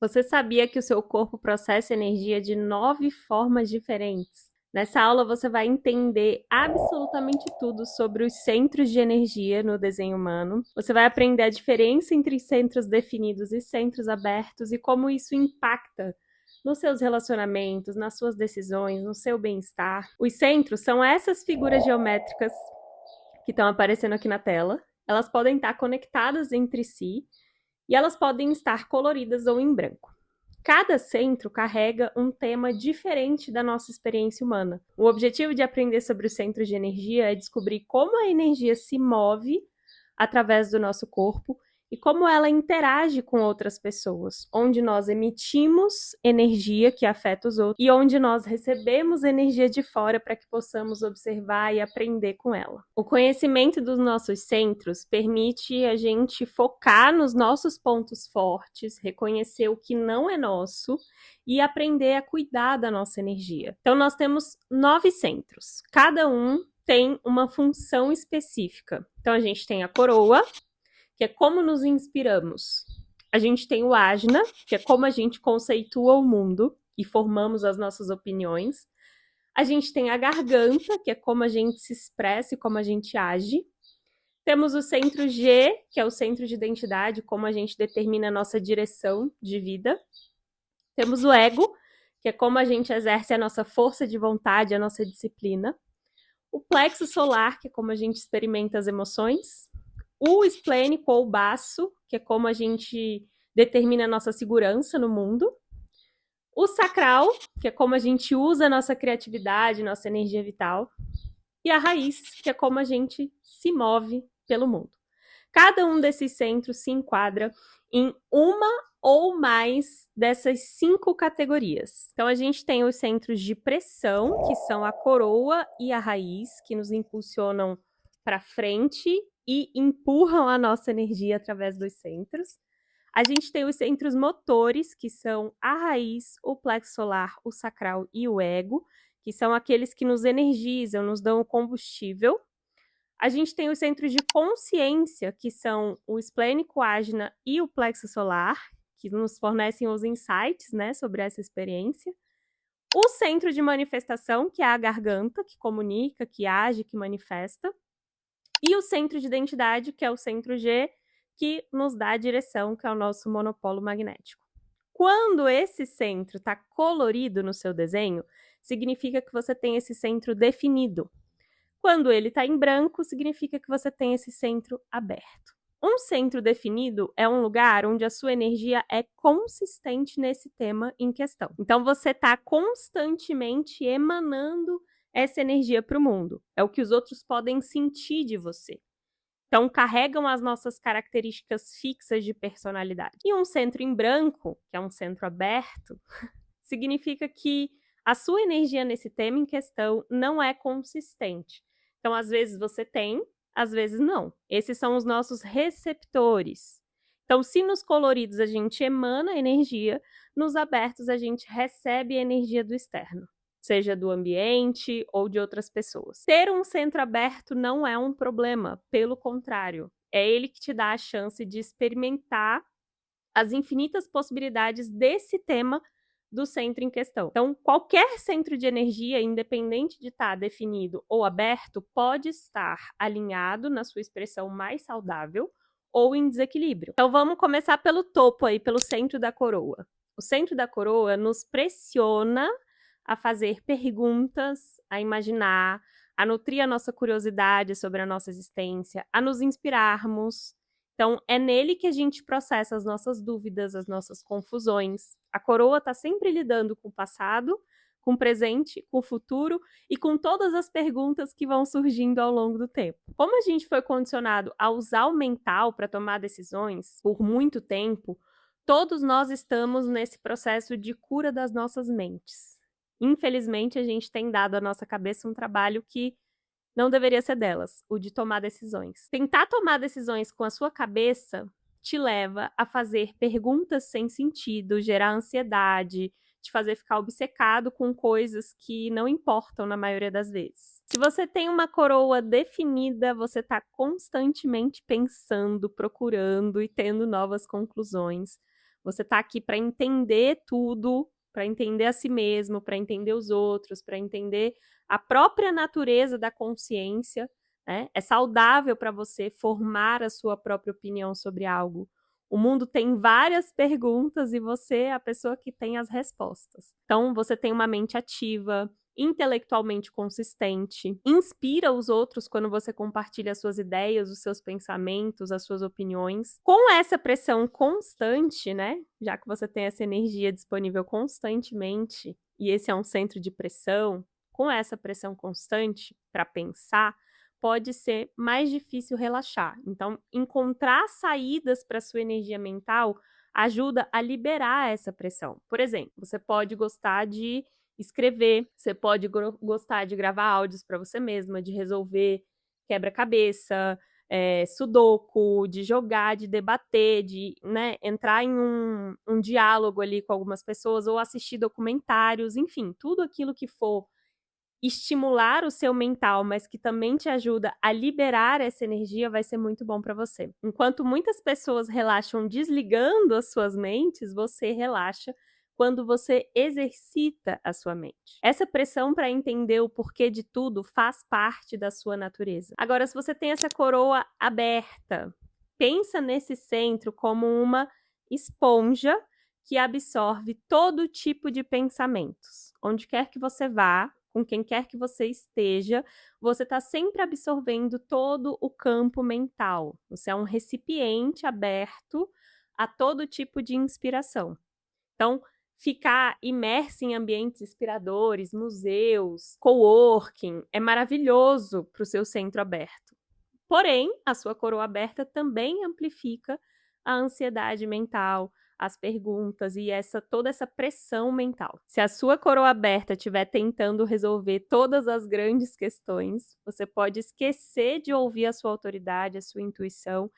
Você sabia que o seu corpo processa energia de 9 formas diferentes? Nessa aula você vai entender absolutamente tudo sobre os centros de energia no desenho humano. Você vai aprender a diferença entre centros definidos e centros abertos e como isso impacta nos seus relacionamentos, nas suas decisões, no seu bem-estar. Os centros são essas figuras geométricas que estão aparecendo aqui na tela. Elas podem estar conectadas entre si e elas podem estar coloridas ou em branco. Cada centro carrega um tema diferente da nossa experiência humana. O objetivo de aprender sobre os centros de energia é descobrir como a energia se move através do nosso corpo e como ela interage com outras pessoas, onde nós emitimos energia que afeta os outros e onde nós recebemos energia de fora para que possamos observar e aprender com ela. O conhecimento dos nossos centros permite a gente focar nos nossos pontos fortes, reconhecer o que não é nosso e aprender a cuidar da nossa energia. Então nós temos 9 centros, cada um tem uma função específica. Então a gente tem a coroa, que é como nos inspiramos. A gente tem o ajna, que é como a gente conceitua o mundo e formamos as nossas opiniões. A gente tem a garganta, que é como a gente se expressa e como a gente age. Temos o centro G, que é o centro de identidade, como a gente determina a nossa direção de vida. Temos o ego, que é como a gente exerce a nossa força de vontade, a nossa disciplina. O plexo solar, que é como a gente experimenta as emoções. O esplênico ou baço, que é como a gente determina a nossa segurança no mundo. O sacral, que é como a gente usa a nossa criatividade, nossa energia vital. E a raiz, que é como a gente se move pelo mundo. Cada um desses centros se enquadra em uma ou mais dessas 5 categorias. Então, a gente tem os centros de pressão, que são a coroa e a raiz, que nos impulsionam para frente e empurram a nossa energia através dos centros. A gente tem os centros motores, que são a raiz, o plexo solar, o sacral e o ego, que são aqueles que nos energizam, nos dão o combustível. A gente tem os centros de consciência, que são o esplênico, ajna e o plexo solar, que nos fornecem os insights, né, sobre essa experiência. O centro de manifestação, que é a garganta, que comunica, que age, que manifesta. E o centro de identidade, que é o centro G, que nos dá a direção, que é o nosso monopolo magnético. Quando esse centro está colorido no seu desenho, significa que você tem esse centro definido. Quando ele está em branco, significa que você tem esse centro aberto. Um centro definido é um lugar onde a sua energia é consistente nesse tema em questão. Então, você está constantemente emanando essa energia para o mundo. É o que os outros podem sentir de você. Então, carregam as nossas características fixas de personalidade. E um centro em branco, que é um centro aberto, significa que a sua energia nesse tema em questão não é consistente. Então, às vezes você tem, às vezes não. Esses são os nossos receptores. Então, se nos coloridos a gente emana energia, nos abertos a gente recebe energia do externo, seja do ambiente ou de outras pessoas. Ter um centro aberto não é um problema, pelo contrário, é ele que te dá a chance de experimentar as infinitas possibilidades desse tema do centro em questão. Então, qualquer centro de energia, independente de estar definido ou aberto, pode estar alinhado na sua expressão mais saudável ou em desequilíbrio. Então, vamos começar pelo topo aí, pelo centro da coroa. O centro da coroa nos pressiona a fazer perguntas, a imaginar, a nutrir a nossa curiosidade sobre a nossa existência, a nos inspirarmos. Então, é nele que a gente processa as nossas dúvidas, as nossas confusões. A coroa está sempre lidando com o passado, com o presente, com o futuro e com todas as perguntas que vão surgindo ao longo do tempo. Como a gente foi condicionado a usar o mental para tomar decisões por muito tempo, todos nós estamos nesse processo de cura das nossas mentes. Infelizmente, a gente tem dado à nossa cabeça um trabalho que não deveria ser delas, o de tomar decisões. Tentar tomar decisões com a sua cabeça te leva a fazer perguntas sem sentido, gerar ansiedade, te fazer ficar obcecado com coisas que não importam na maioria das vezes. Se você tem uma coroa definida, você está constantemente pensando, procurando e tendo novas conclusões. Você está aqui para entender tudo, para entender a si mesmo, para entender os outros, para entender a própria natureza da consciência, né? É saudável para você formar a sua própria opinião sobre algo. O mundo tem várias perguntas e você é a pessoa que tem as respostas. Então, você tem uma mente ativa, intelectualmente consistente, inspira os outros quando você compartilha as suas ideias, os seus pensamentos, as suas opiniões. Com essa pressão constante, né? Já que você tem essa energia disponível constantemente, e esse é um centro de pressão, com essa pressão constante para pensar, pode ser mais difícil relaxar. Então, encontrar saídas para sua energia mental ajuda a liberar essa pressão. Por exemplo, você pode gostar de escrever, você pode gostar de gravar áudios para você mesma, de resolver quebra-cabeça, sudoku, de jogar, de debater, de, né, entrar em um diálogo ali com algumas pessoas ou assistir documentários, enfim, tudo aquilo que for estimular o seu mental, mas que também te ajuda a liberar essa energia, vai ser muito bom para você. Enquanto muitas pessoas relaxam desligando as suas mentes, você relaxa quando você exercita a sua mente. Essa pressão para entender o porquê de tudo faz parte da sua natureza. Agora, se você tem essa coroa aberta, pensa nesse centro como uma esponja que absorve todo tipo de pensamentos. Onde quer que você vá, com quem quer que você esteja, você está sempre absorvendo todo o campo mental. Você é um recipiente aberto a todo tipo de inspiração. Então, ficar imerso em ambientes inspiradores, museus, coworking, é maravilhoso para o seu centro aberto. Porém, a sua coroa aberta também amplifica a ansiedade mental, as perguntas e toda essa pressão mental. Se a sua coroa aberta estiver tentando resolver todas as grandes questões, você pode esquecer de ouvir a sua autoridade, a sua intuição,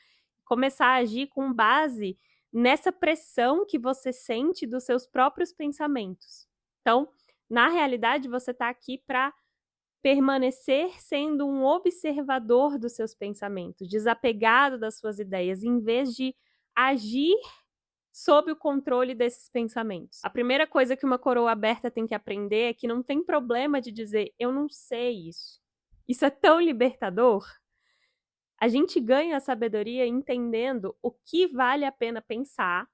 começar a agir com base nessa pressão que você sente dos seus próprios pensamentos. Então, na realidade, você está aqui para permanecer sendo um observador dos seus pensamentos, desapegado das suas ideias, em vez de agir sob o controle desses pensamentos. A primeira coisa que uma coroa aberta tem que aprender é que não tem problema de dizer, eu não sei isso. Isso é tão libertador. A gente ganha a sabedoria entendendo o que vale a pena pensar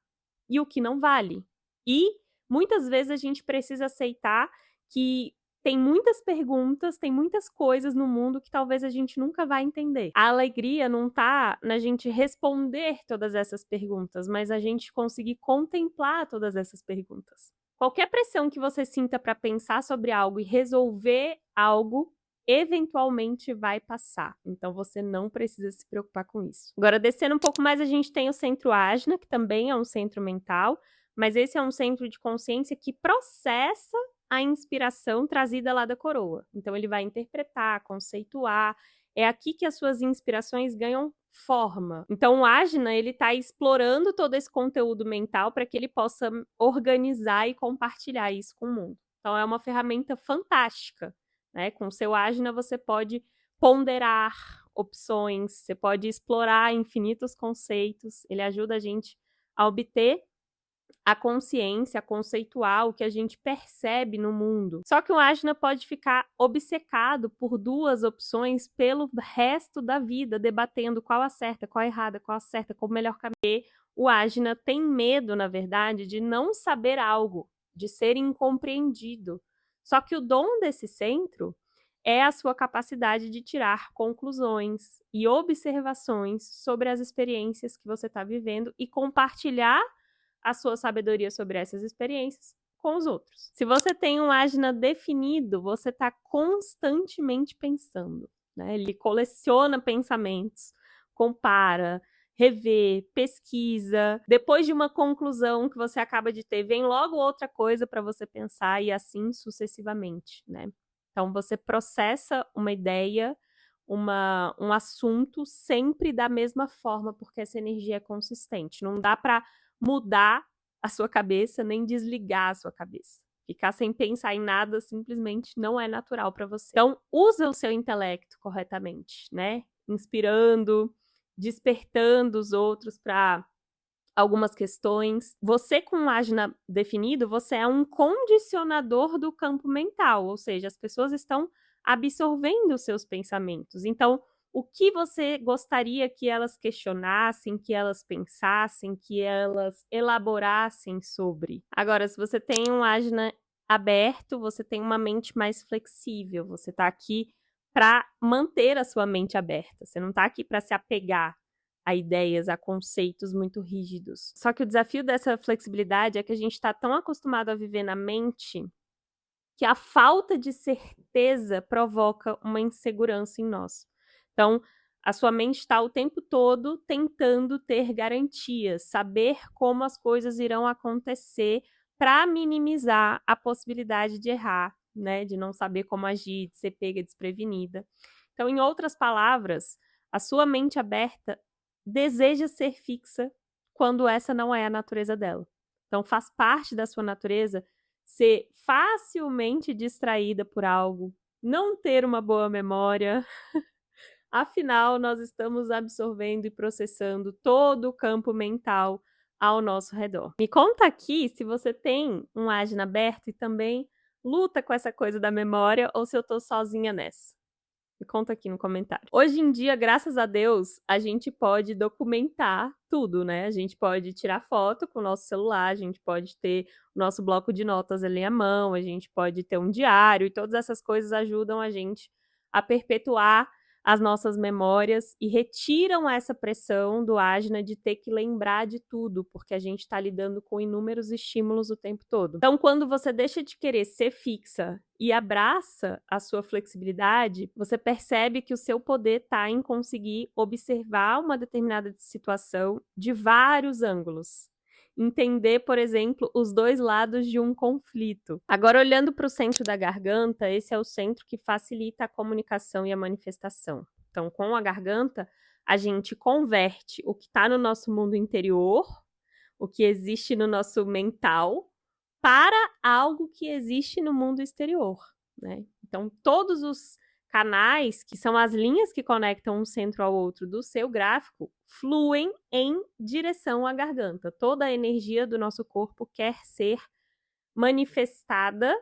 e o que não vale. E muitas vezes a gente precisa aceitar que tem muitas perguntas, tem muitas coisas no mundo que talvez a gente nunca vai entender. A alegria não está na gente responder todas essas perguntas, mas a gente conseguir contemplar todas essas perguntas. Qualquer pressão que você sinta para pensar sobre algo e resolver algo, eventualmente vai passar. Então você não precisa se preocupar com isso. Agora, descendo um pouco mais, a gente tem o centro Ajna, que também é um centro mental, mas esse é um centro de consciência que processa a inspiração trazida lá da coroa. Então ele vai interpretar, conceituar. É aqui que as suas inspirações ganham forma. Então o Ajna, ele está explorando todo esse conteúdo mental para que ele possa organizar e compartilhar isso com o mundo. Então é uma ferramenta fantástica, né? Com o seu Ajna você pode ponderar opções, você pode explorar infinitos conceitos, ele ajuda a gente a obter a consciência, a conceituar o que a gente percebe no mundo. Só que o Ajna pode ficar obcecado por duas opções pelo resto da vida, debatendo qual acerta, qual errada, qual acerta, qual o melhor caminho. O Ajna tem medo, na verdade, de não saber algo, de ser incompreendido. Só que o dom desse centro é a sua capacidade de tirar conclusões e observações sobre as experiências que você está vivendo e compartilhar a sua sabedoria sobre essas experiências com os outros. Se você tem um Ajna definido, você está constantemente pensando, né? Ele coleciona pensamentos, compara, revê, pesquisa. Depois de uma conclusão que você acaba de ter, vem logo outra coisa para você pensar e assim sucessivamente, né? Então você processa uma ideia, um assunto sempre da mesma forma, porque essa energia é consistente. Não dá para mudar a sua cabeça, nem desligar a sua cabeça. Ficar sem pensar em nada simplesmente não é natural para você. Então, usa o seu intelecto corretamente, né? Inspirando, despertando os outros para algumas questões. Você com o ajna definido, você é um condicionador do campo mental, ou seja, as pessoas estão absorvendo os seus pensamentos. Então, o que você gostaria que elas questionassem, que elas pensassem, que elas elaborassem sobre? Agora, se você tem um ajna aberto, você tem uma mente mais flexível, você está aqui para manter a sua mente aberta, você não está aqui para se apegar a ideias, a conceitos muito rígidos. Só que o desafio dessa flexibilidade é que a gente está tão acostumado a viver na mente que a falta de certeza provoca uma insegurança em nós. Então, a sua mente está o tempo todo tentando ter garantias, saber como as coisas irão acontecer para minimizar a possibilidade de errar, né? De não saber como agir, de ser pega desprevenida. Então, em outras palavras, a sua mente aberta deseja ser fixa quando essa não é a natureza dela. Então, faz parte da sua natureza ser facilmente distraída por algo, não ter uma boa memória. Afinal, nós estamos absorvendo e processando todo o campo mental ao nosso redor. Me conta aqui se você tem um ajna aberto e também luta com essa coisa da memória ou se eu tô sozinha nessa. Me conta aqui no comentário. Hoje em dia, graças a Deus, a gente pode documentar tudo, né? A gente pode tirar foto com o nosso celular, a gente pode ter o nosso bloco de notas ali à mão, a gente pode ter um diário, e todas essas coisas ajudam a gente a perpetuar as nossas memórias e retiram essa pressão do ajna de ter que lembrar de tudo, porque a gente está lidando com inúmeros estímulos o tempo todo. Então, quando você deixa de querer ser fixa e abraça a sua flexibilidade, você percebe que o seu poder está em conseguir observar uma determinada situação de vários ângulos. Entender, por exemplo, os dois lados de um conflito. Agora, olhando para o centro da garganta, esse é o centro que facilita a comunicação e a manifestação. Então, com a garganta, a gente converte o que está no nosso mundo interior, o que existe no nosso mental, para algo que existe no mundo exterior, né? Então, todos os canais, que são as linhas que conectam um centro ao outro do seu gráfico, fluem em direção à garganta. Toda a energia do nosso corpo quer ser manifestada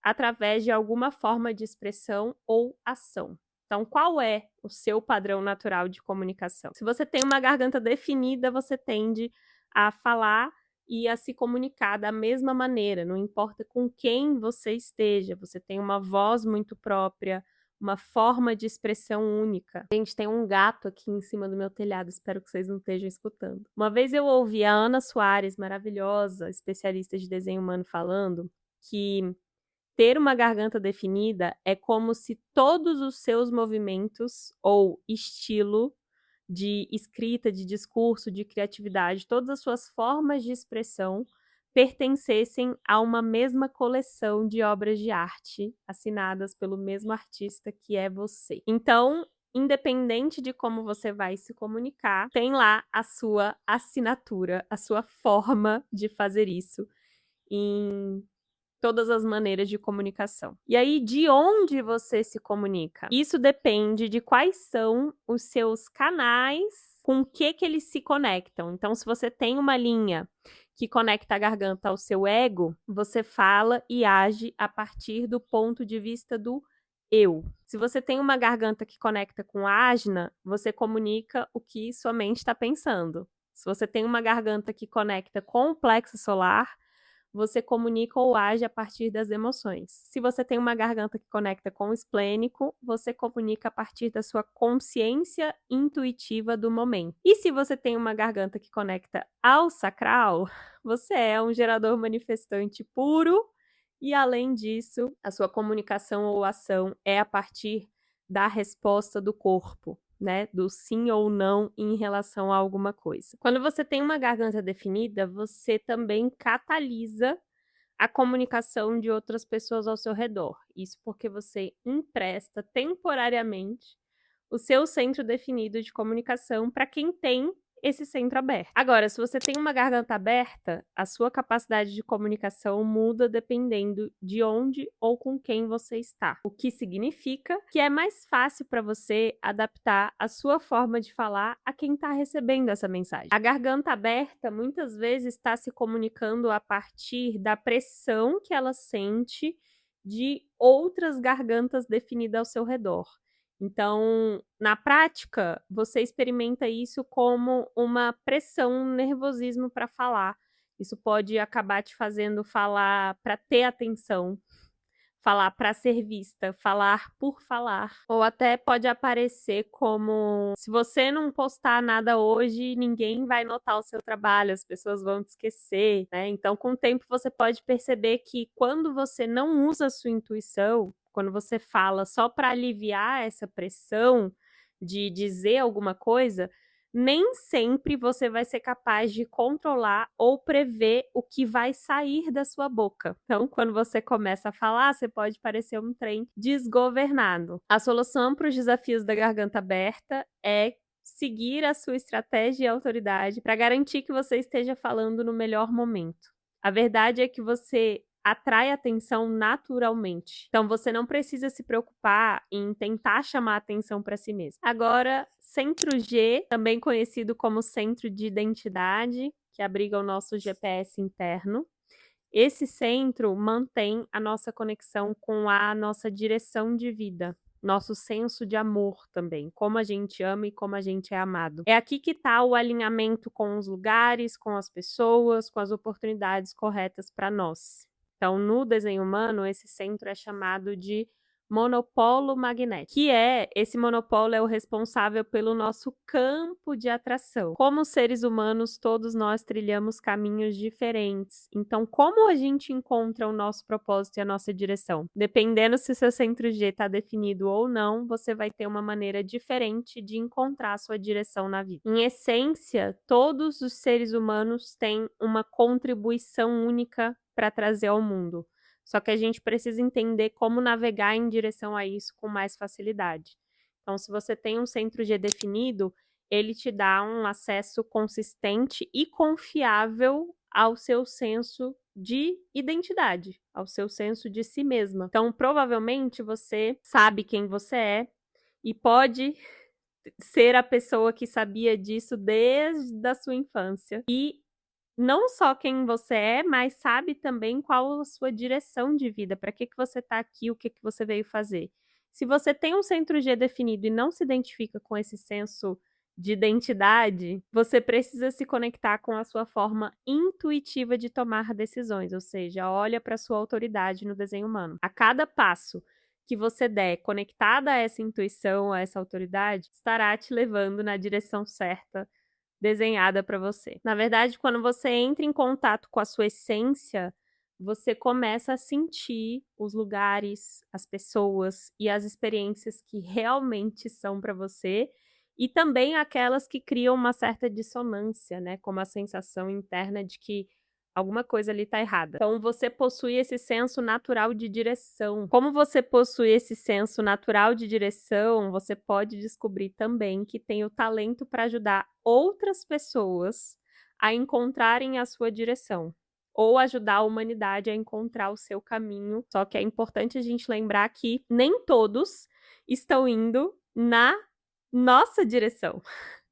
através de alguma forma de expressão ou ação. Então, qual é o seu padrão natural de comunicação? Se você tem uma garganta definida, você tende a falar e a se comunicar da mesma maneira, não importa com quem você esteja, você tem uma voz muito própria, uma forma de expressão única. Gente, tem um gato aqui em cima do meu telhado, espero que vocês não estejam escutando. Uma vez eu ouvi a Ana Soares, maravilhosa, especialista de desenho humano, falando que ter uma garganta definida é como se todos os seus movimentos ou estilo de escrita, de discurso, de criatividade, todas as suas formas de expressão pertencessem a uma mesma coleção de obras de arte assinadas pelo mesmo artista que é você. Então, independente de como você vai se comunicar, tem lá a sua assinatura, a sua forma de fazer isso em todas as maneiras de comunicação. E aí, de onde você se comunica? Isso depende de quais são os seus canais, com o que eles se conectam. Então, se você tem uma linha que conecta a garganta ao seu ego, você fala e age a partir do ponto de vista do eu. Se você tem uma garganta que conecta com a ajna, você comunica o que sua mente está pensando. Se você tem uma garganta que conecta com o plexo solar, você comunica ou age a partir das emoções. Se você tem uma garganta que conecta com o esplênico, você comunica a partir da sua consciência intuitiva do momento. E se você tem uma garganta que conecta ao sacral, você é um gerador manifestante puro e, além disso, a sua comunicação ou ação é a partir da resposta do corpo, né, do sim ou não em relação a alguma coisa. Quando você tem uma garganta definida, você também catalisa a comunicação de outras pessoas ao seu redor. Isso porque você empresta temporariamente o seu centro definido de comunicação para quem tem esse centro aberto. Agora, se você tem uma garganta aberta, a sua capacidade de comunicação muda dependendo de onde ou com quem você está. O que significa que é mais fácil para você adaptar a sua forma de falar a quem está recebendo essa mensagem. A garganta aberta muitas vezes está se comunicando a partir da pressão que ela sente de outras gargantas definidas ao seu redor. Então, na prática, você experimenta isso como uma pressão, um nervosismo para falar. Isso pode acabar te fazendo falar para ter atenção, falar para ser vista, falar por falar. Ou até pode aparecer como: se você não postar nada hoje, ninguém vai notar o seu trabalho, as pessoas vão te esquecer, né? Então, com o tempo, você pode perceber que quando você não usa a sua intuição, quando você fala só para aliviar essa pressão de dizer alguma coisa, nem sempre você vai ser capaz de controlar ou prever o que vai sair da sua boca. Então, quando você começa a falar, você pode parecer um trem desgovernado. A solução para os desafios da garganta aberta é seguir a sua estratégia e autoridade para garantir que você esteja falando no melhor momento. A verdade é que você atrai atenção naturalmente. Então, você não precisa se preocupar em tentar chamar atenção para si mesmo. Agora, Centro G, também conhecido como Centro de Identidade, que abriga o nosso GPS interno. Esse centro mantém a nossa conexão com a nossa direção de vida, nosso senso de amor também, como a gente ama e como a gente é amado. É aqui que está o alinhamento com os lugares, com as pessoas, com as oportunidades corretas para nós. Então, no desenho humano, esse centro é chamado de monopolo magnético, que esse monopolo é o responsável pelo nosso campo de atração. Como seres humanos, todos nós trilhamos caminhos diferentes. Então, como a gente encontra o nosso propósito e a nossa direção? Dependendo se o seu centro G está definido ou não, você vai ter uma maneira diferente de encontrar a sua direção na vida. Em essência, todos os seres humanos têm uma contribuição única para trazer ao mundo. Só que a gente precisa entender como navegar em direção a isso com mais facilidade. Então, se você tem um centro G definido, ele te dá um acesso consistente e confiável ao seu senso de identidade, ao seu senso de si mesma. Então, provavelmente você sabe quem você é e pode ser a pessoa que sabia disso desde a sua infância. E não só quem você é, mas sabe também qual a sua direção de vida, para que você está aqui, o que você veio fazer. Se você tem um centro G definido e não se identifica com esse senso de identidade, você precisa se conectar com a sua forma intuitiva de tomar decisões, ou seja, olha para a sua autoridade no desenho humano. A cada passo que você der conectada a essa intuição, a essa autoridade, estará te levando na direção certa desenhada para você. Na verdade, quando você entra em contato com a sua essência, você começa a sentir os lugares, as pessoas e as experiências que realmente são para você, e também aquelas que criam uma certa dissonância, né? Como a sensação interna de que alguma coisa ali está errada. Então, você possui esse senso natural de direção. Como você possui esse senso natural de direção, você pode descobrir também que tem o talento para ajudar outras pessoas a encontrarem a sua direção, ou ajudar a humanidade a encontrar o seu caminho. Só que é importante a gente lembrar que nem todos estão indo na nossa direção.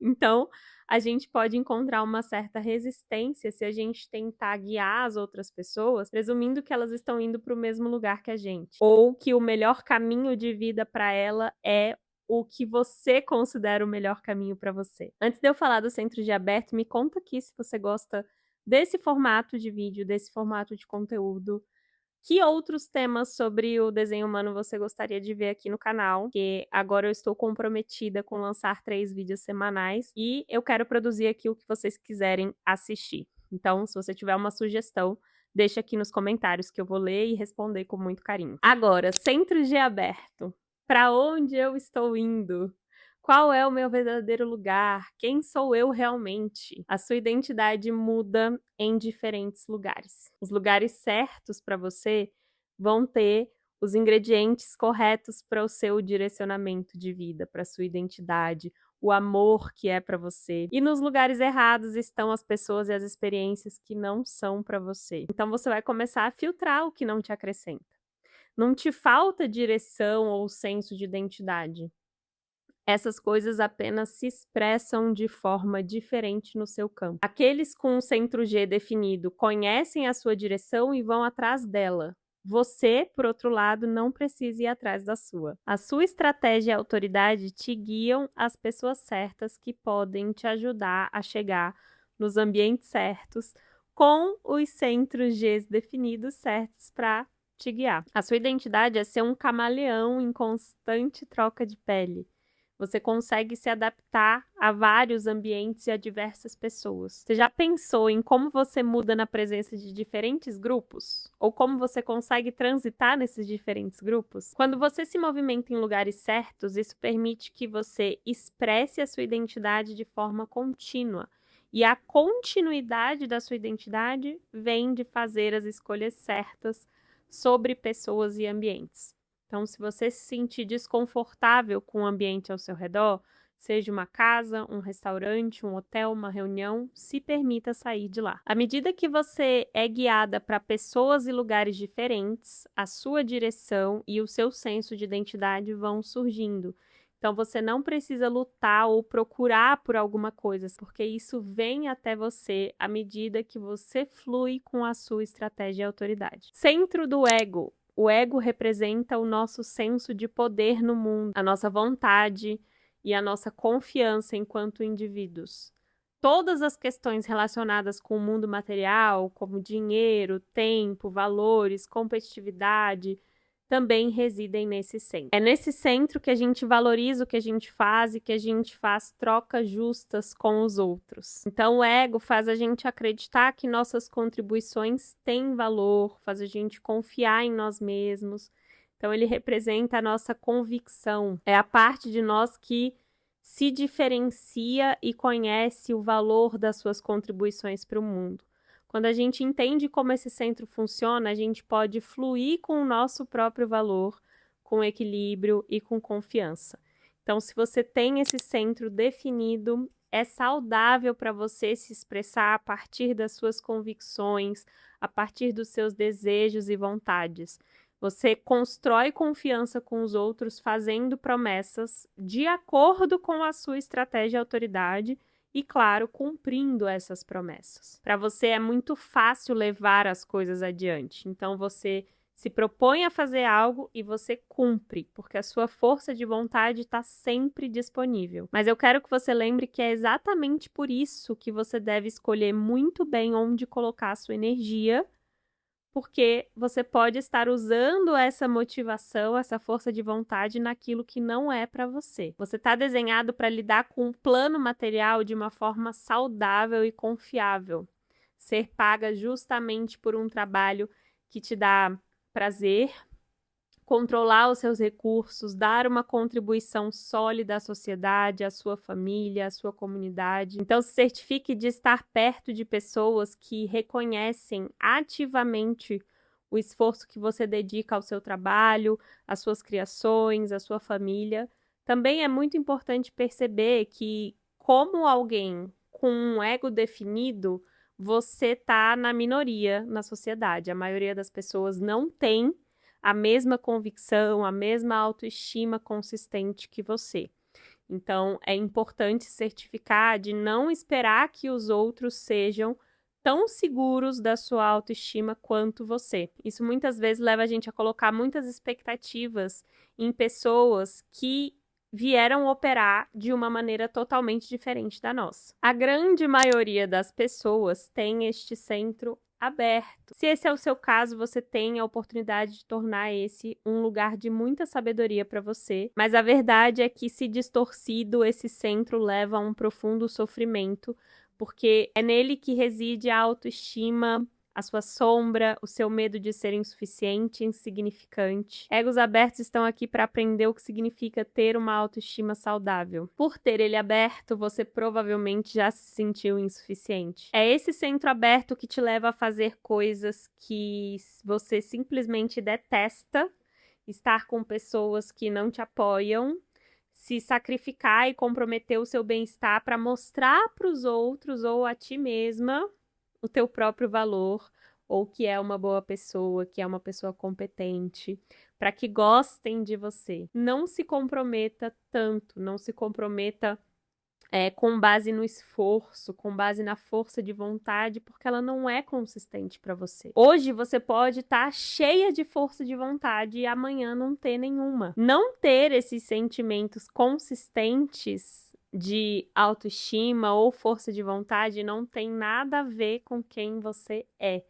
Então, a gente pode encontrar uma certa resistência se a gente tentar guiar as outras pessoas, presumindo que elas estão indo para o mesmo lugar que a gente, ou que o melhor caminho de vida para ela é o que você considera o melhor caminho para você. Antes de eu falar do Centro G aberto, me conta aqui se você gosta desse formato de vídeo, desse formato de conteúdo. Que outros temas sobre o desenho humano você gostaria de ver aqui no canal? Porque agora eu estou comprometida com lançar 3 vídeos semanais e eu quero produzir aqui o que vocês quiserem assistir. Então, se você tiver uma sugestão, deixa aqui nos comentários que eu vou ler e responder com muito carinho. Agora, Centro G aberto. Para onde eu estou indo? Qual é o meu verdadeiro lugar? Quem sou eu realmente? A sua identidade muda em diferentes lugares. Os lugares certos para você vão ter os ingredientes corretos para o seu direcionamento de vida, para a sua identidade, o amor que é para você. E nos lugares errados estão as pessoas e as experiências que não são para você. Então você vai começar a filtrar o que não te acrescenta. Não te falta direção ou senso de identidade. Essas coisas apenas se expressam de forma diferente no seu campo. Aqueles com o centro G definido conhecem a sua direção e vão atrás dela. Você, por outro lado, não precisa ir atrás da sua. A sua estratégia e a autoridade te guiam às pessoas certas que podem te ajudar a chegar nos ambientes certos com os centros G definidos certos para te guiar. A sua identidade é ser um camaleão em constante troca de pele. Você consegue se adaptar a vários ambientes e a diversas pessoas. Você já pensou em como você muda na presença de diferentes grupos? Ou como você consegue transitar nesses diferentes grupos? Quando você se movimenta em lugares certos, isso permite que você expresse a sua identidade de forma contínua. E a continuidade da sua identidade vem de fazer as escolhas certas sobre pessoas e ambientes. Então, se você se sentir desconfortável com o ambiente ao seu redor, seja uma casa, um restaurante, um hotel, uma reunião, se permita sair de lá. À medida que você é guiada para pessoas e lugares diferentes, a sua direção e o seu senso de identidade vão surgindo. Então, você não precisa lutar ou procurar por alguma coisa, porque isso vem até você à medida que você flui com a sua estratégia e autoridade. Centro do ego. O ego representa o nosso senso de poder no mundo, a nossa vontade e a nossa confiança enquanto indivíduos. Todas as questões relacionadas com o mundo material, como dinheiro, tempo, valores, competitividade, também residem nesse centro. É nesse centro que a gente valoriza o que a gente faz e que a gente faz trocas justas com os outros. Então, o ego faz a gente acreditar que nossas contribuições têm valor, faz a gente confiar em nós mesmos. Então, ele representa a nossa convicção. É a parte de nós que se diferencia e conhece o valor das suas contribuições para o mundo. Quando a gente entende como esse centro funciona, a gente pode fluir com o nosso próprio valor, com equilíbrio e com confiança. Então, se você tem esse centro definido, é saudável para você se expressar a partir das suas convicções, a partir dos seus desejos e vontades. Você constrói confiança com os outros fazendo promessas de acordo com a sua estratégia e autoridade, e, claro, cumprindo essas promessas. Para você é muito fácil levar as coisas adiante. Então, você se propõe a fazer algo e você cumpre, porque a sua força de vontade está sempre disponível. Mas eu quero que você lembre que é exatamente por isso que você deve escolher muito bem onde colocar a sua energia, porque você pode estar usando essa motivação, essa força de vontade naquilo que não é para você. Você está desenhado para lidar com o plano material de uma forma saudável e confiável. Ser paga justamente por um trabalho que te dá prazer, controlar os seus recursos, dar uma contribuição sólida à sociedade, à sua família, à sua comunidade. Então, se certifique de estar perto de pessoas que reconhecem ativamente o esforço que você dedica ao seu trabalho, às suas criações, à sua família. Também é muito importante perceber que, como alguém com um ego definido, você está na minoria na sociedade. A maioria das pessoas não tem a mesma convicção, a mesma autoestima consistente que você. Então, é importante certificar de não esperar que os outros sejam tão seguros da sua autoestima quanto você. Isso muitas vezes leva a gente a colocar muitas expectativas em pessoas que vieram operar de uma maneira totalmente diferente da nossa. A grande maioria das pessoas tem este centro aberto. Se esse é o seu caso, você tem a oportunidade de tornar esse um lugar de muita sabedoria para você, mas a verdade é que, se distorcido, esse centro leva a um profundo sofrimento, porque é nele que reside a autoestima, a sua sombra, o seu medo de ser insuficiente, insignificante. Egos abertos estão aqui para aprender o que significa ter uma autoestima saudável. Por ter ele aberto, você provavelmente já se sentiu insuficiente. É esse centro aberto que te leva a fazer coisas que você simplesmente detesta, estar com pessoas que não te apoiam, se sacrificar e comprometer o seu bem-estar para mostrar para os outros ou a ti mesma o teu próprio valor, ou que é uma boa pessoa, que é uma pessoa competente, para que gostem de você. Não se comprometa tanto, não se comprometa com base no esforço, com base na força de vontade, porque ela não é consistente para você. Hoje você pode estar cheia de força de vontade e amanhã não ter nenhuma. Não ter esses sentimentos consistentes de autoestima ou força de vontade não tem nada a ver com quem você é.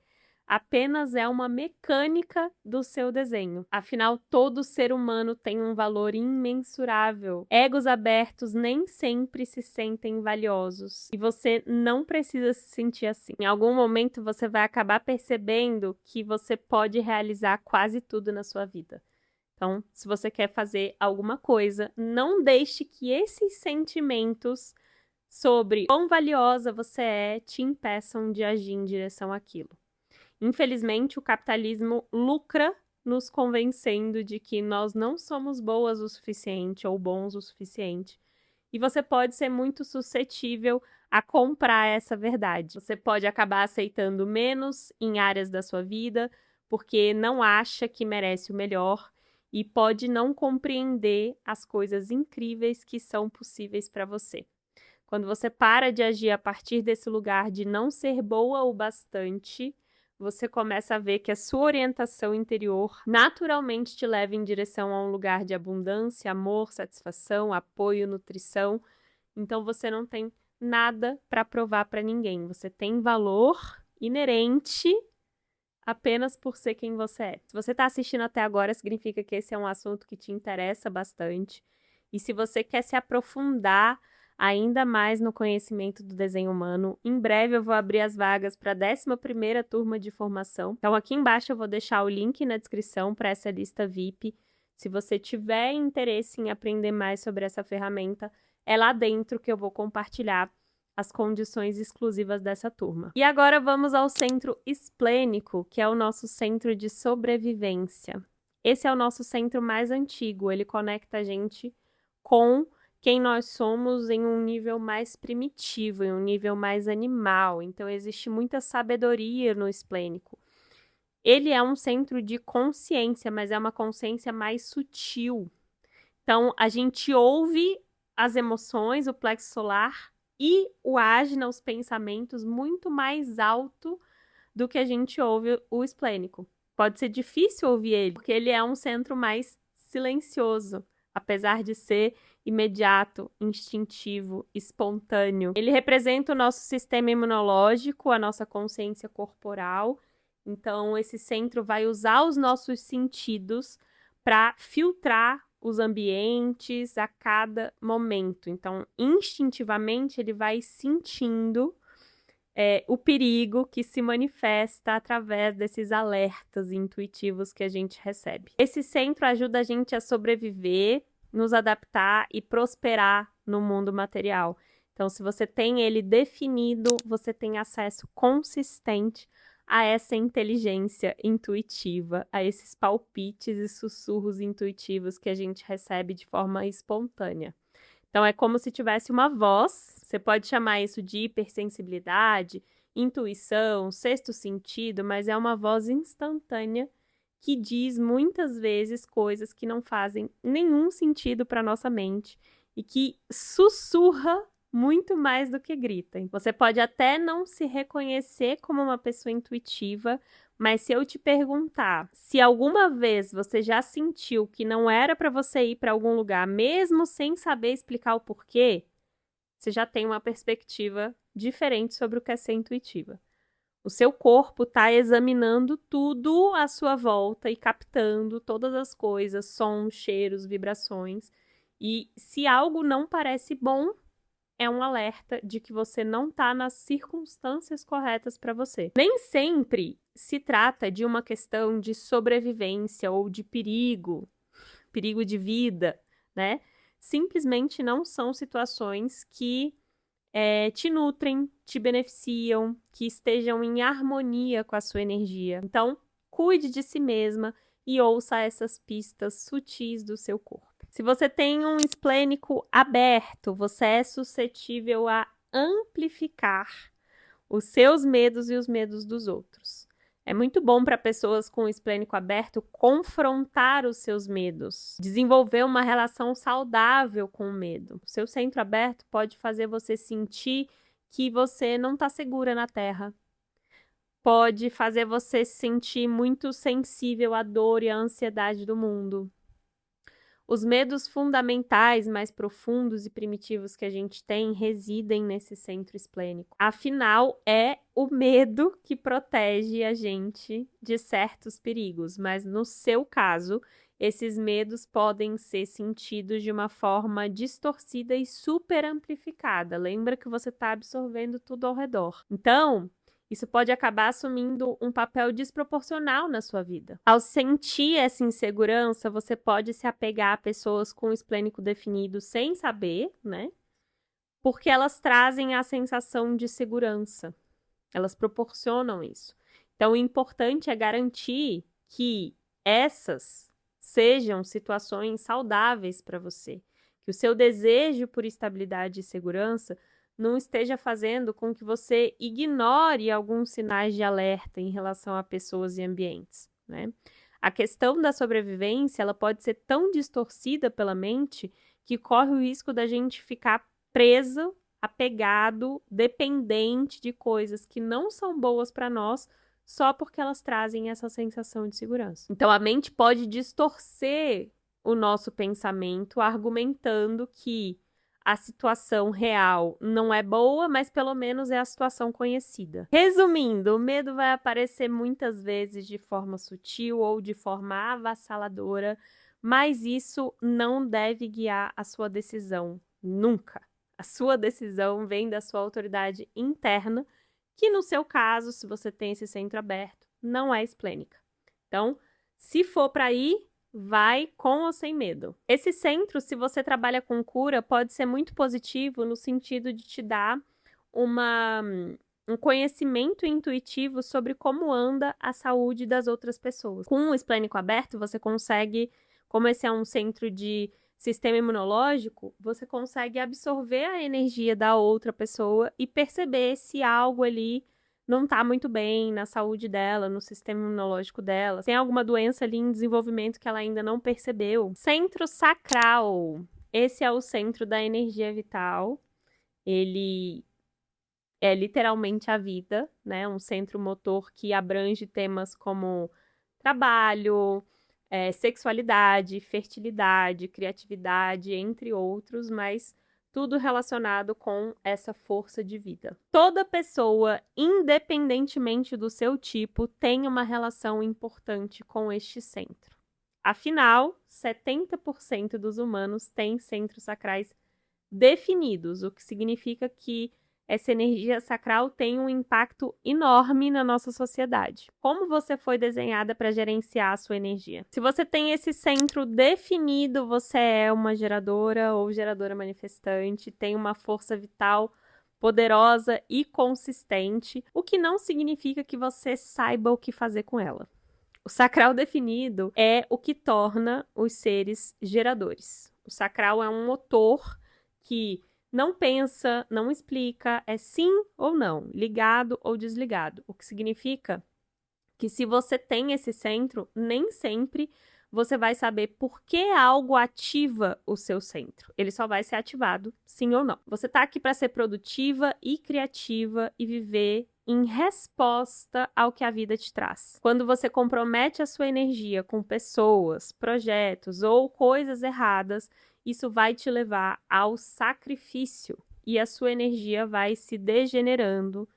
Apenas é uma mecânica do seu desenho. Afinal, todo ser humano tem um valor imensurável. Egos abertos nem sempre se sentem valiosos. E você não precisa se sentir assim. Em algum momento você vai acabar percebendo que você pode realizar quase tudo na sua vida. Então, se você quer fazer alguma coisa, não deixe que esses sentimentos sobre quão valiosa você é te impeçam de agir em direção àquilo. Infelizmente, o capitalismo lucra nos convencendo de que nós não somos boas o suficiente ou bons o suficiente. E você pode ser muito suscetível a comprar essa verdade. Você pode acabar aceitando menos em áreas da sua vida porque não acha que merece o melhor e pode não compreender as coisas incríveis que são possíveis para você. Quando você para de agir a partir desse lugar de não ser boa o bastante, você começa a ver que a sua orientação interior naturalmente te leva em direção a um lugar de abundância, amor, satisfação, apoio, nutrição. Então você não tem nada para provar para ninguém. Você tem valor inerente apenas por ser quem você é. Se você está assistindo até agora, significa que esse é um assunto que te interessa bastante. E se você quer se aprofundar ainda mais no conhecimento do desenho humano, em breve eu vou abrir as vagas para a 11ª turma de formação. Então aqui embaixo eu vou deixar o link na descrição para essa lista VIP. Se você tiver interesse em aprender mais sobre essa ferramenta, é lá dentro que eu vou compartilhar as condições exclusivas dessa turma. E agora vamos ao centro esplênico, que é o nosso centro de sobrevivência. Esse é o nosso centro mais antigo, ele conecta a gente com quem nós somos em um nível mais primitivo, em um nível mais animal. Então, existe muita sabedoria no esplênico. Ele é um centro de consciência, mas é uma consciência mais sutil. Então, a gente ouve as emoções, o plexo solar e o ágina, os pensamentos, muito mais alto do que a gente ouve o esplênico. Pode ser difícil ouvir ele, porque ele é um centro mais silencioso, apesar de ser imediato, instintivo, espontâneo. Ele representa o nosso sistema imunológico, a nossa consciência corporal. Então, esse centro vai usar os nossos sentidos para filtrar os ambientes a cada momento. Então, instintivamente, ele vai sentindo o perigo que se manifesta através desses alertas intuitivos que a gente recebe. Esse centro ajuda a gente a sobreviver, nos adaptar e prosperar no mundo material. Então, se você tem ele definido, você tem acesso consistente a essa inteligência intuitiva, a esses palpites e sussurros intuitivos que a gente recebe de forma espontânea. Então, é como se tivesse uma voz, você pode chamar isso de hipersensibilidade, intuição, sexto sentido, mas é uma voz instantânea que diz muitas vezes coisas que não fazem nenhum sentido para nossa mente e que sussurra muito mais do que grita. Você pode até não se reconhecer como uma pessoa intuitiva, mas se eu te perguntar se alguma vez você já sentiu que não era para você ir para algum lugar, mesmo sem saber explicar o porquê, você já tem uma perspectiva diferente sobre o que é ser intuitiva. O seu corpo está examinando tudo à sua volta e captando todas as coisas, sons, cheiros, vibrações. E se algo não parece bom, é um alerta de que você não está nas circunstâncias corretas para você. Nem sempre se trata de uma questão de sobrevivência ou de perigo de vida, né? Simplesmente não são situações que te nutrem, te beneficiam, que estejam em harmonia com a sua energia. Então, cuide de si mesma e ouça essas pistas sutis do seu corpo. Se você tem um esplênico aberto, você é suscetível a amplificar os seus medos e os medos dos outros. É muito bom para pessoas com o esplênico aberto confrontar os seus medos, desenvolver uma relação saudável com o medo. O seu centro aberto pode fazer você sentir que você não está segura na Terra. Pode fazer você se sentir muito sensível à dor e à ansiedade do mundo. Os medos fundamentais, mais profundos e primitivos que a gente tem residem nesse centro esplênico. Afinal, é o medo que protege a gente de certos perigos, mas no seu caso, esses medos podem ser sentidos de uma forma distorcida e super amplificada. Lembra que você está absorvendo tudo ao redor. Então, isso pode acabar assumindo um papel desproporcional na sua vida. Ao sentir essa insegurança, você pode se apegar a pessoas com esplênico definido sem saber, né? Porque elas trazem a sensação de segurança. Elas proporcionam isso. Então, o importante é garantir que essas sejam situações saudáveis para você. Que o seu desejo por estabilidade e segurança não esteja fazendo com que você ignore alguns sinais de alerta em relação a pessoas e ambientes, né? A questão da sobrevivência, ela pode ser tão distorcida pela mente que corre o risco da gente ficar preso, apegado, dependente de coisas que não são boas para nós, só porque elas trazem essa sensação de segurança. Então, a mente pode distorcer o nosso pensamento, argumentando que a situação real não é boa, mas pelo menos é a situação conhecida. Resumindo, o medo vai aparecer muitas vezes de forma sutil ou de forma avassaladora, mas isso não deve guiar a sua decisão, nunca. A sua decisão vem da sua autoridade interna, que no seu caso, se você tem esse centro aberto, não é esplênica. Então, se for para ir, vai com ou sem medo. Esse centro, se você trabalha com cura, pode ser muito positivo no sentido de te dar um conhecimento intuitivo sobre como anda a saúde das outras pessoas. Com o esplênico aberto, você consegue, como esse é um centro de sistema imunológico, você consegue absorver a energia da outra pessoa e perceber se algo ali não está muito bem na saúde dela, no sistema imunológico dela, tem alguma doença ali em desenvolvimento que ela ainda não percebeu. Centro sacral. Esse é o centro da energia vital. Ele é literalmente a vida, né? Um centro motor que abrange temas como trabalho, sexualidade, fertilidade, criatividade, entre outros, mas tudo relacionado com essa força de vida. Toda pessoa, independentemente do seu tipo, tem uma relação importante com este centro. Afinal, 70% dos humanos têm centros sacrais definidos, o que significa que essa energia sacral tem um impacto enorme na nossa sociedade. Como você foi desenhada para gerenciar a sua energia? Se você tem esse centro definido, você é uma geradora ou geradora manifestante, tem uma força vital poderosa e consistente, o que não significa que você saiba o que fazer com ela. O sacral definido é o que torna os seres geradores. O sacral é um motor que não pensa, não explica, é sim ou não, ligado ou desligado. O que significa que se você tem esse centro, nem sempre você vai saber por que algo ativa o seu centro. Ele só vai ser ativado, sim ou não. Você está aqui para ser produtiva e criativa e viver em resposta ao que a vida te traz. Quando você compromete a sua energia com pessoas, projetos ou coisas erradas, isso vai te levar ao sacrifício e a sua energia vai se degenerando.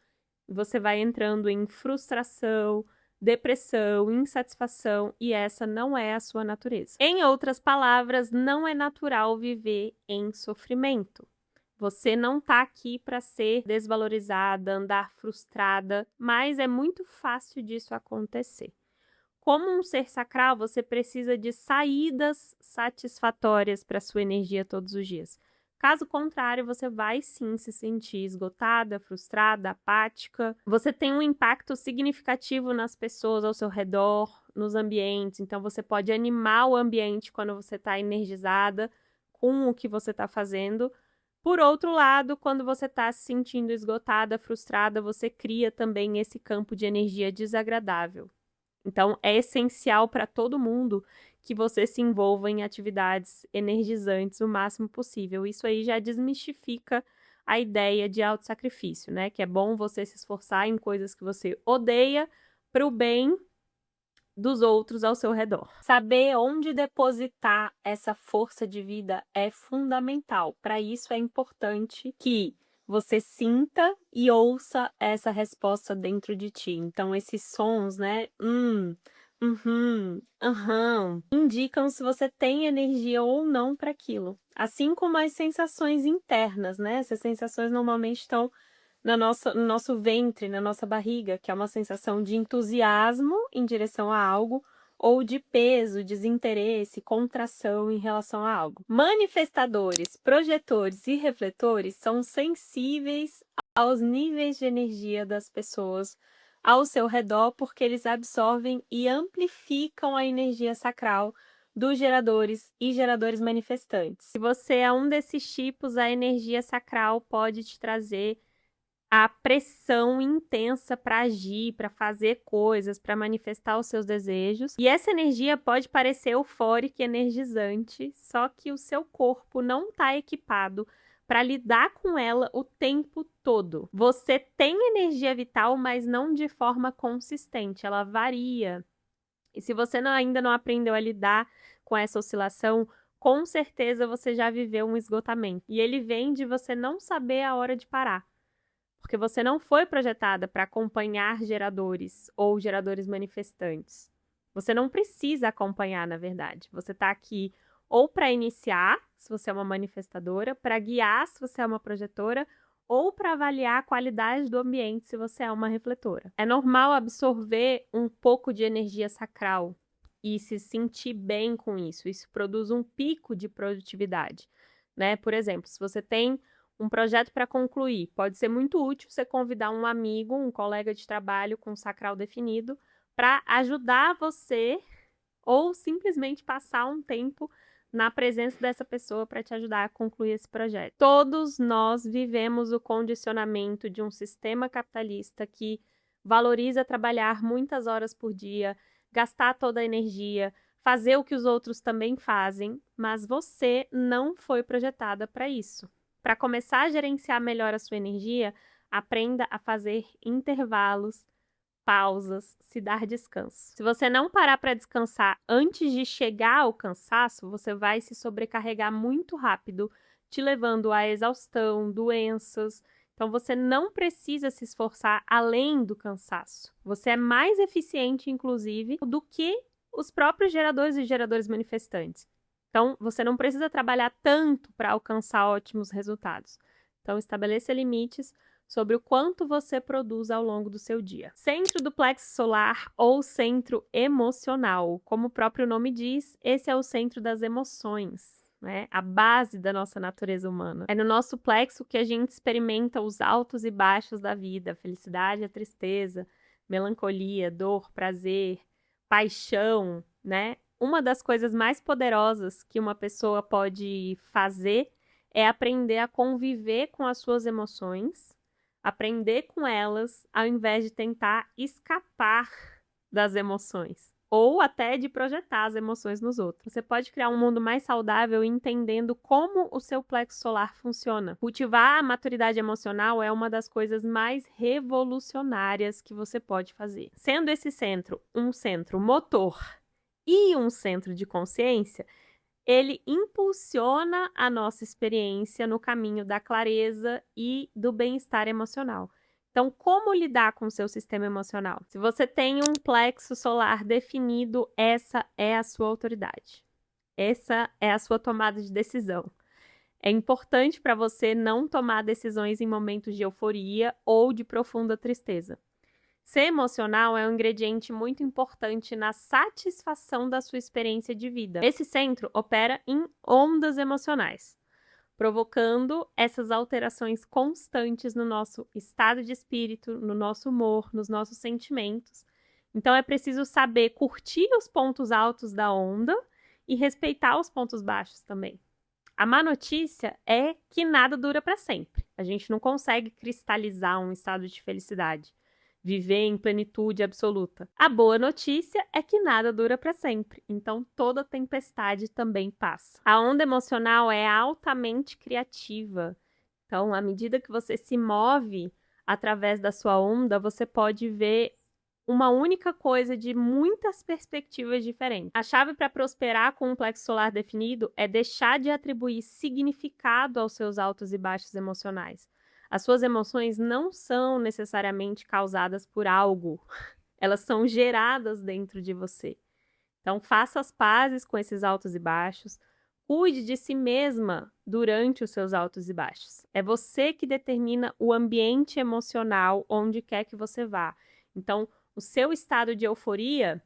Você vai entrando em frustração, depressão, insatisfação e essa não é a sua natureza. Em outras palavras, não é natural viver em sofrimento. Você não está aqui para ser desvalorizada, andar frustrada, mas é muito fácil disso acontecer. Como um ser sacral, você precisa de saídas satisfatórias para sua energia todos os dias. Caso contrário, você vai sim se sentir esgotada, frustrada, apática. Você tem um impacto significativo nas pessoas ao seu redor, nos ambientes. Então, você pode animar o ambiente quando você está energizada com o que você está fazendo. Por outro lado, quando você está se sentindo esgotada, frustrada, você cria também esse campo de energia desagradável. Então, é essencial para todo mundo que você se envolva em atividades energizantes o máximo possível. Isso aí já desmistifica a ideia de autossacrifício, né? Que é bom você se esforçar em coisas que você odeia para o bem dos outros ao seu redor. Saber onde depositar essa força de vida é fundamental. Para isso é importante que você sinta e ouça essa resposta dentro de ti. Então, esses sons, né? Aham, indicam se você tem energia ou não para aquilo. Assim como as sensações internas, né? Essas sensações normalmente estão no nosso ventre, na nossa barriga, que é uma sensação de entusiasmo em direção a algo, ou de peso, desinteresse, contração em relação a algo. Manifestadores, projetores e refletores são sensíveis aos níveis de energia das pessoas ao seu redor, porque eles absorvem e amplificam a energia sacral dos geradores e geradores manifestantes. Se você é um desses tipos, a energia sacral pode te trazer a pressão intensa para agir, para fazer coisas, para manifestar os seus desejos. E essa energia pode parecer eufórica e energizante, só que o seu corpo não está equipado para lidar com ela o tempo todo. Você tem energia vital, mas não de forma consistente, ela varia. E se você ainda não aprendeu a lidar com essa oscilação, com certeza você já viveu um esgotamento. E ele vem de você não saber a hora de parar. Porque você não foi projetada para acompanhar geradores ou geradores manifestantes. Você não precisa acompanhar, na verdade. Você está aqui ou para iniciar, se você é uma manifestadora, para guiar, se você é uma projetora, ou para avaliar a qualidade do ambiente, se você é uma refletora. É normal absorver um pouco de energia sacral e se sentir bem com isso. Isso produz um pico de produtividade, né? Por exemplo, se você tem um projeto para concluir, pode ser muito útil você convidar um amigo, um colega de trabalho com sacral definido para ajudar você ou simplesmente passar um tempo na presença dessa pessoa para te ajudar a concluir esse projeto. Todos nós vivemos o condicionamento de um sistema capitalista que valoriza trabalhar muitas horas por dia, gastar toda a energia, fazer o que os outros também fazem, mas você não foi projetada para isso. Para começar a gerenciar melhor a sua energia, aprenda a fazer intervalos, pausas, se dar descanso. Se você não parar para descansar antes de chegar ao cansaço, você vai se sobrecarregar muito rápido, te levando à exaustão, doenças. Então você não precisa se esforçar além do cansaço. Você é mais eficiente, inclusive, do que os próprios geradores e geradores manifestantes. Então, você não precisa trabalhar tanto para alcançar ótimos resultados. Então, estabeleça limites sobre o quanto você produz ao longo do seu dia. Centro do plexo solar ou centro emocional. Como o próprio nome diz, esse é o centro das emoções, né? A base da nossa natureza humana. É no nosso plexo que a gente experimenta os altos e baixos da vida, a felicidade, a tristeza, melancolia, dor, prazer, paixão, né? Uma das coisas mais poderosas que uma pessoa pode fazer é aprender a conviver com as suas emoções, aprender com elas, ao invés de tentar escapar das emoções, ou até de projetar as emoções nos outros. Você pode criar um mundo mais saudável entendendo como o seu plexo solar funciona. Cultivar a maturidade emocional é uma das coisas mais revolucionárias que você pode fazer. Sendo esse centro um centro motor e um centro de consciência, ele impulsiona a nossa experiência no caminho da clareza e do bem-estar emocional. Então, como lidar com o seu sistema emocional? Se você tem um plexo solar definido, essa é a sua autoridade. Essa é a sua tomada de decisão. É importante para você não tomar decisões em momentos de euforia ou de profunda tristeza. Ser emocional é um ingrediente muito importante na satisfação da sua experiência de vida. Esse centro opera em ondas emocionais. provocando essas alterações constantes no nosso estado de espírito, no nosso humor, nos nossos sentimentos. Então é preciso saber curtir os pontos altos da onda e respeitar os pontos baixos também. A má notícia é que nada dura para sempre. A gente não consegue cristalizar um estado de felicidade, viver em plenitude absoluta. A boa notícia é que nada dura para sempre, então toda tempestade também passa. A onda emocional é altamente criativa. Então, à medida que você se move através da sua onda, você pode ver uma única coisa de muitas perspectivas diferentes. A chave para prosperar com um plexo solar definido é deixar de atribuir significado aos seus altos e baixos emocionais. As suas emoções não são necessariamente causadas por algo, elas são geradas dentro de você. Então, faça as pazes com esses altos e baixos, cuide de si mesma durante os seus altos e baixos. É você que determina o ambiente emocional onde quer que você vá. Então, o seu estado de euforia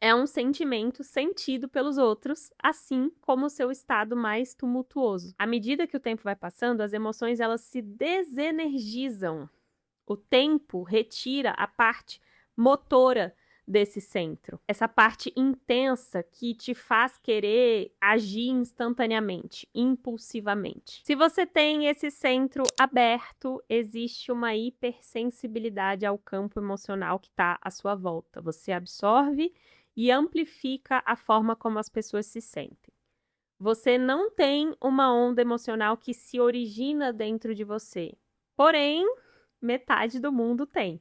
é um sentimento sentido pelos outros, assim como o seu estado mais tumultuoso. À medida que o tempo vai passando, as emoções elas se desenergizam. O tempo retira a parte motora desse centro, essa parte intensa que te faz querer agir instantaneamente, impulsivamente. Se você tem esse centro aberto, existe uma hipersensibilidade ao campo emocional que está à sua volta. Você absorve e amplifica a forma como as pessoas se sentem. Você não tem uma onda emocional que se origina dentro de você, porém, metade do mundo tem.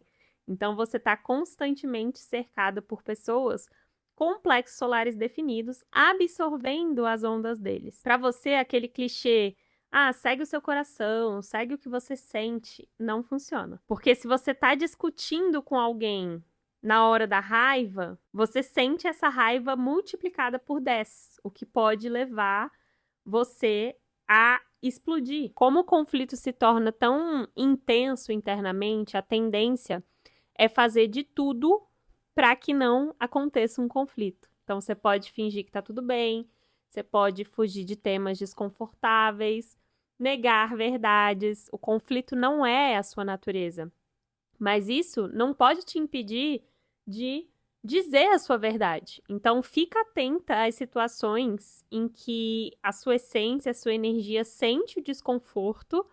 Então, você está constantemente cercado por pessoas com plexos solares definidos, absorvendo as ondas deles. Para você, aquele clichê, segue o seu coração, segue o que você sente, não funciona. Porque se você está discutindo com alguém na hora da raiva, você sente essa raiva multiplicada por 10, o que pode levar você a explodir. Como o conflito se torna tão intenso internamente, a tendência é fazer de tudo para que não aconteça um conflito. Então, você pode fingir que está tudo bem, você pode fugir de temas desconfortáveis, negar verdades. O conflito não é a sua natureza. Mas isso não pode te impedir de dizer a sua verdade. Então, fica atenta às situações em que a sua essência, a sua energia sente o desconforto,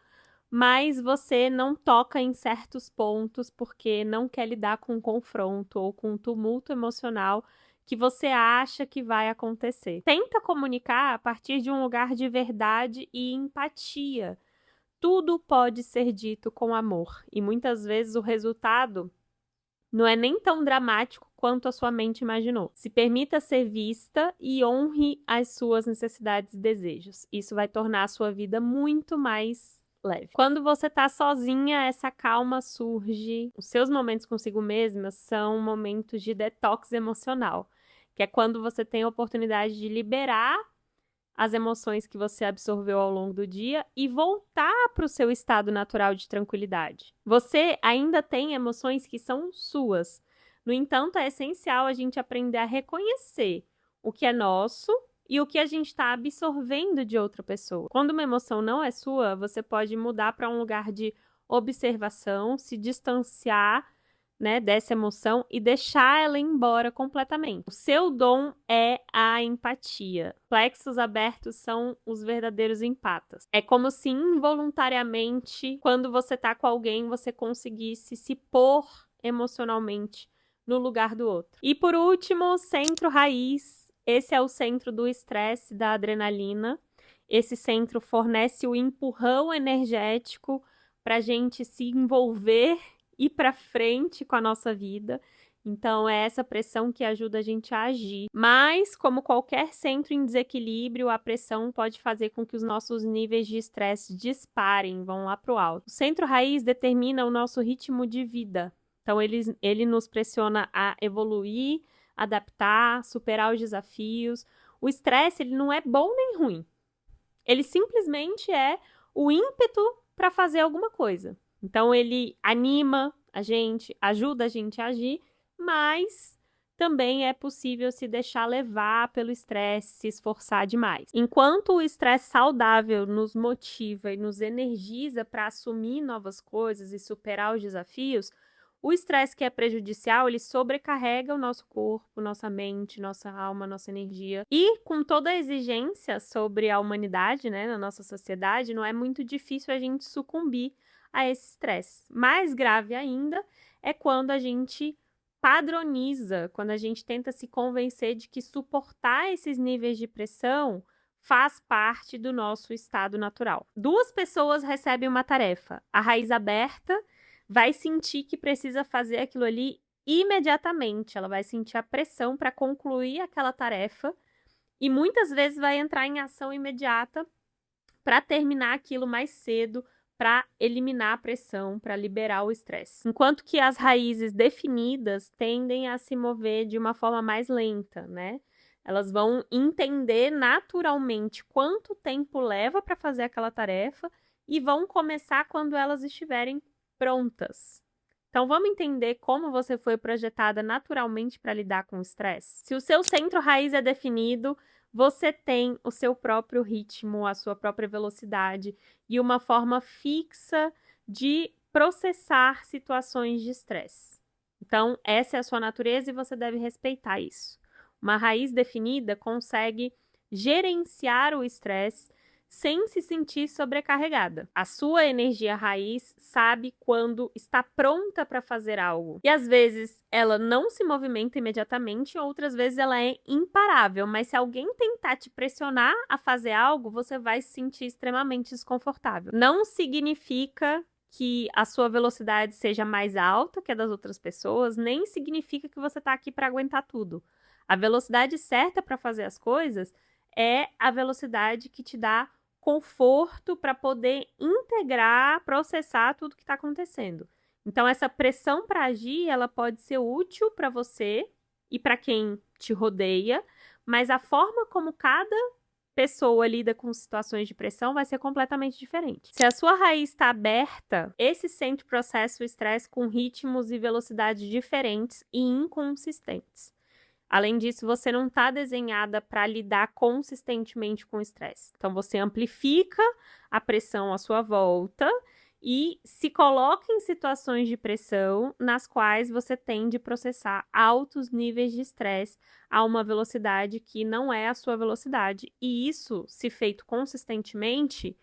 mas você não toca em certos pontos porque não quer lidar com um confronto ou com um tumulto emocional que você acha que vai acontecer. Tenta comunicar a partir de um lugar de verdade e empatia. Tudo pode ser dito com amor e muitas vezes o resultado não é nem tão dramático quanto a sua mente imaginou. Se permita ser vista e honre as suas necessidades e desejos. Isso vai tornar a sua vida muito mais leve. Quando você tá sozinha, essa calma surge. Os seus momentos consigo mesma são momentos de detox emocional, que é quando você tem a oportunidade de liberar as emoções que você absorveu ao longo do dia e voltar para o seu estado natural de tranquilidade. Você ainda tem emoções que são suas. No entanto, é essencial a gente aprender a reconhecer o que é nosso e o que a gente está absorvendo de outra pessoa. Quando uma emoção não é sua, você pode mudar para um lugar de observação, se distanciar, dessa emoção e deixar ela embora completamente. O seu dom é a empatia. Plexos abertos são os verdadeiros empatas. É como se involuntariamente, quando você tá com alguém, você conseguisse se pôr emocionalmente no lugar do outro. E por último, centro raiz. Esse é o centro do estresse, da adrenalina. Esse centro fornece o empurrão energético para a gente se envolver, ir para frente com a nossa vida. Então, é essa pressão que ajuda a gente a agir. Mas, como qualquer centro em desequilíbrio, a pressão pode fazer com que os nossos níveis de estresse disparem, vão lá para o alto. O centro raiz determina o nosso ritmo de vida. Então, ele nos pressiona a evoluir, adaptar, superar os desafios. O estresse, ele não é bom nem ruim. Ele simplesmente é o ímpeto para fazer alguma coisa. Então, ele anima a gente, ajuda a gente a agir, mas também é possível se deixar levar pelo estresse, se esforçar demais. Enquanto o estresse saudável nos motiva e nos energiza para assumir novas coisas e superar os desafios, o estresse que é prejudicial, ele sobrecarrega o nosso corpo, nossa mente, nossa alma, nossa energia. E com toda a exigência sobre a humanidade, né, na nossa sociedade, não é muito difícil a gente sucumbir a esse estresse. Mais grave ainda é quando a gente padroniza, quando a gente tenta se convencer de que suportar esses níveis de pressão faz parte do nosso estado natural. Duas pessoas recebem uma tarefa. A raiz aberta vai sentir que precisa fazer aquilo ali imediatamente. Ela vai sentir a pressão para concluir aquela tarefa e muitas vezes vai entrar em ação imediata para terminar aquilo mais cedo, para eliminar a pressão, para liberar o estresse. Enquanto que as raízes definidas tendem a se mover de uma forma mais lenta, né? Elas vão entender naturalmente quanto tempo leva para fazer aquela tarefa e vão começar quando elas estiverem prontas. Então, vamos entender como você foi projetada naturalmente para lidar com o estresse? Se o seu centro raiz é definido, você tem o seu próprio ritmo, a sua própria velocidade e uma forma fixa de processar situações de estresse. Então, essa é a sua natureza e você deve respeitar isso. Uma raiz definida consegue gerenciar o estresse sem se sentir sobrecarregada. A sua energia raiz sabe quando está pronta para fazer algo. E às vezes ela não se movimenta imediatamente, outras vezes ela é imparável, mas se alguém tentar te pressionar a fazer algo, você vai se sentir extremamente desconfortável. Não significa que a sua velocidade seja mais alta que a das outras pessoas, nem significa que você está aqui para aguentar tudo. A velocidade certa para fazer as coisas é a velocidade que te dá conforto para poder integrar, processar tudo que está acontecendo. Então, essa pressão para agir, ela pode ser útil para você e para quem te rodeia, mas a forma como cada pessoa lida com situações de pressão vai ser completamente diferente. Se a sua raiz está aberta, esse centro processa o estresse com ritmos e velocidades diferentes e inconsistentes. Além disso, você não está desenhada para lidar consistentemente com o estresse. Então, você amplifica a pressão à sua volta e se coloca em situações de pressão nas quais você tem de processar altos níveis de estresse a uma velocidade que não é a sua velocidade. E isso, se feito consistentemente,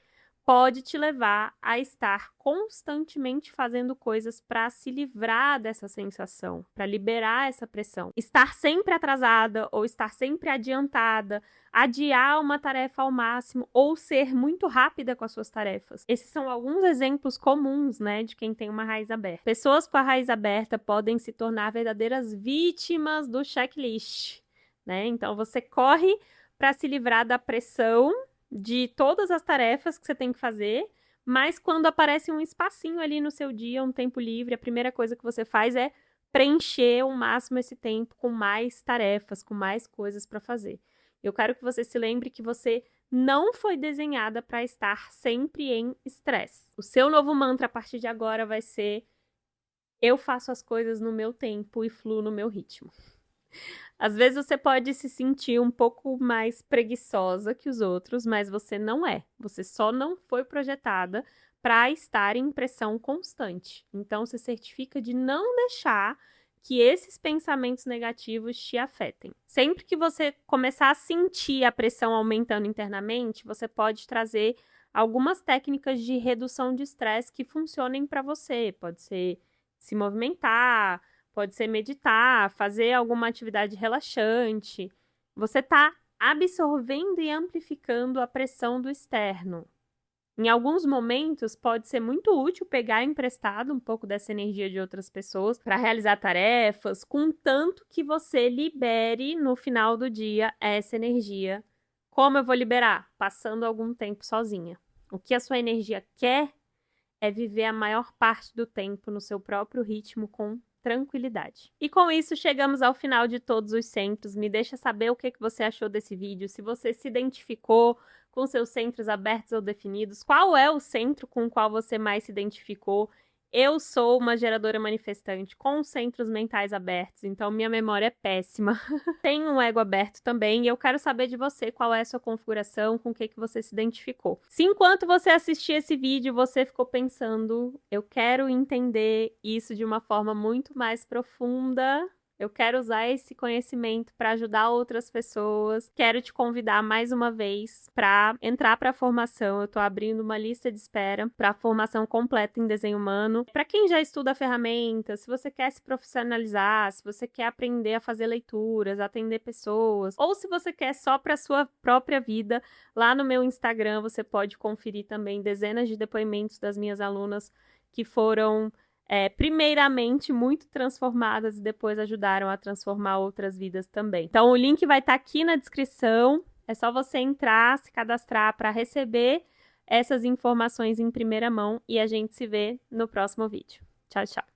pode te levar a estar constantemente fazendo coisas para se livrar dessa sensação, para liberar essa pressão. Estar sempre atrasada ou estar sempre adiantada, adiar uma tarefa ao máximo ou ser muito rápida com as suas tarefas. Esses são alguns exemplos comuns, né, de quem tem uma raiz aberta. Pessoas com a raiz aberta podem se tornar verdadeiras vítimas do checklist, né? Então você corre para se livrar da pressão de todas as tarefas que você tem que fazer, mas quando aparece um espacinho ali no seu dia, um tempo livre, a primeira coisa que você faz é preencher ao máximo esse tempo com mais tarefas, com mais coisas para fazer. Eu quero que você se lembre que você não foi desenhada para estar sempre em estresse. O seu novo mantra a partir de agora vai ser: eu faço as coisas no meu tempo e fluo no meu ritmo. Às vezes você pode se sentir um pouco mais preguiçosa que os outros, mas você não é. Você só não foi projetada para estar em pressão constante. Então, se certifica de não deixar que esses pensamentos negativos te afetem. Sempre que você começar a sentir a pressão aumentando internamente, você pode trazer algumas técnicas de redução de estresse que funcionem para você. Pode ser se movimentar, pode ser meditar, fazer alguma atividade relaxante. Você está absorvendo e amplificando a pressão do externo. Em alguns momentos, pode ser muito útil pegar emprestado um pouco dessa energia de outras pessoas para realizar tarefas, contanto que você libere no final do dia essa energia. Como eu vou liberar? Passando algum tempo sozinha. O que a sua energia quer é viver a maior parte do tempo no seu próprio ritmo com tranquilidade. E com isso chegamos ao final de todos os centros. Me deixa saber o que você achou desse vídeo, se você se identificou com seus centros abertos ou definidos, qual é o centro com o qual você mais se identificou. Eu sou uma geradora manifestante com centros mentais abertos, então minha memória é péssima. Tenho um ego aberto também e eu quero saber de você qual é a sua configuração, com o que você se identificou. Se enquanto você assistir esse vídeo, você ficou pensando, eu quero entender isso de uma forma muito mais profunda, eu quero usar esse conhecimento para ajudar outras pessoas. Quero te convidar mais uma vez para entrar para a formação. Eu estou abrindo uma lista de espera para a formação completa em desenho humano. Para quem já estuda a ferramenta, se você quer se profissionalizar, se você quer aprender a fazer leituras, atender pessoas, ou se você quer só para sua própria vida, lá no meu Instagram você pode conferir também dezenas de depoimentos das minhas alunas que foram primeiramente muito transformadas e depois ajudaram a transformar outras vidas também. Então o link vai estar aqui na descrição, é só você entrar, se cadastrar para receber essas informações em primeira mão e a gente se vê no próximo vídeo. Tchau, tchau!